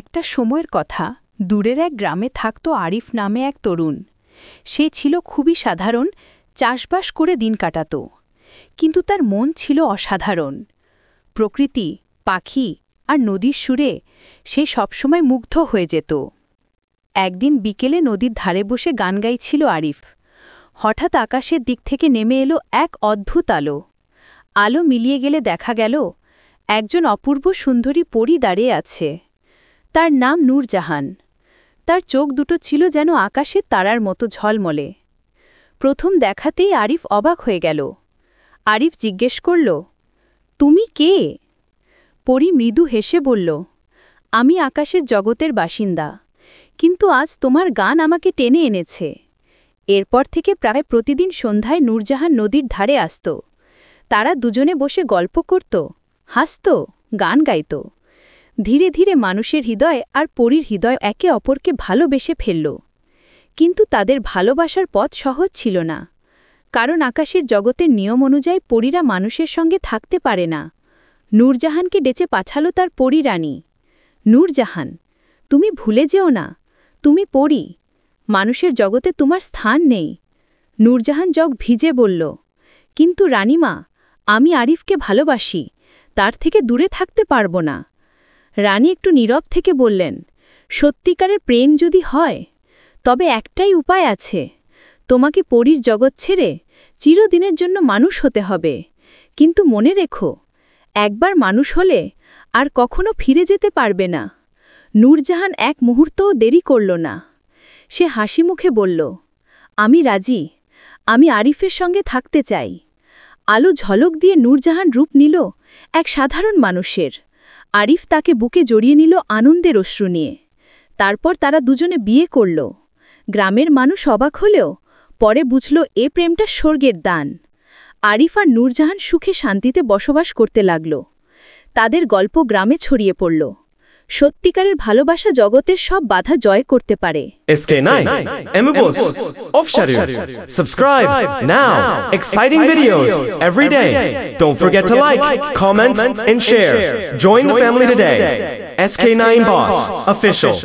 একটা সময়ের কথা দূরের এক গ্রামে থাকত আরিফ নামে এক তরুণ। সে ছিল খুবই সাধারণ, চাষবাস করে দিন কাটাত। কিন্তু তার মন ছিল অসাধারণ। প্রকৃতি, পাখি আর নদীর সুরে সে সবসময় মুগ্ধ হয়ে যেত। একদিন বিকেলে নদীর ধারে বসে গান গাইছিল আরিফ। হঠাৎ আকাশের দিক থেকে নেমে এলো এক অদ্ভুত আলো। আলো মিলিয়ে গেলে দেখা গেল একজন অপূর্ব সুন্দরী পরী দাঁড়িয়ে আছে। তার নাম নূরজাহান। তার চোখ দুটো ছিল যেন আকাশের তারার মতো ঝলমলে। প্রথম দেখাতেই আরিফ অবাক হয়ে গেল। আরিফ জিজ্ঞেস করল, তুমি কে? পরী মৃদু হেসে বলল, আমি আকাশের জগতের বাসিন্দা, কিন্তু আজ তোমার গান আমাকে টেনে এনেছে। এরপর থেকে প্রায় প্রতিদিন সন্ধ্যায় নূরজাহান নদীর ধারে আসত। তারা দুজনে বসে গল্প করত, হাসত, গান গাইত। ধীরে ধীরে মানুষের হৃদয় আর পরীর হৃদয় একে অপরকে ভালোবেসে ফেলল। কিন্তু তাদের ভালোবাসার পথ সহজ ছিল না, কারণ আকাশের জগতের নিয়ম অনুযায়ী পরীরা মানুষের সঙ্গে থাকতে পারে না। নূরজাহানকে ডেচে পাঠালো তার পরী রানী। নূরজাহান, তুমি ভুলে যেও না, তুমি পরী, মানুষের জগতে তোমার স্থান নেই। নূরজাহান জগ ভিজে বলল, কিন্তু রানীমা, আমি আরিফকে ভালোবাসি, তার থেকে দূরে থাকতে পারব না। রানী একটু নীরব থেকে বললেন, সত্যিকারের প্রেম যদি হয় তবে একটাই উপায় আছে, তোমাকে পরীর জগৎ ছেড়ে চিরদিনের জন্য মানুষ হতে হবে। কিন্তু মনে রেখো, একবার মানুষ হলে আর কখনো ফিরে যেতে পারবে না। নূরজাহান এক মুহূর্তও দেরি করল না। সে হাসি মুখে বলল, আমি রাজি, আমি আরিফের সঙ্গে থাকতে চাই। আলো ঝলক দিয়ে নূরজাহান রূপ নিল এক সাধারণ মানুষের। আরিফ তাকে বুকে জড়িয়ে নিল আনন্দের অশ্রু নিয়ে। তারপর তারা দুজনে বিয়ে করল। গ্রামের মানুষ অবাক হলেও পরে বুঝল এ প্রেমটা স্বর্গের দান। আরিফ আর নূরজাহান সুখে শান্তিতে বসবাস করতে লাগল। তাদের গল্প গ্রামে ছড়িয়ে পড়ল। সত্যিকারের ভালোবাসা জগতের সব বাধা জয় করতে পারে। SK9 Emibos of Sharir. Subscribe now. Exciting videos every day. Don't forget to like, comment, and share. Join the family today. SK9 Boss Official.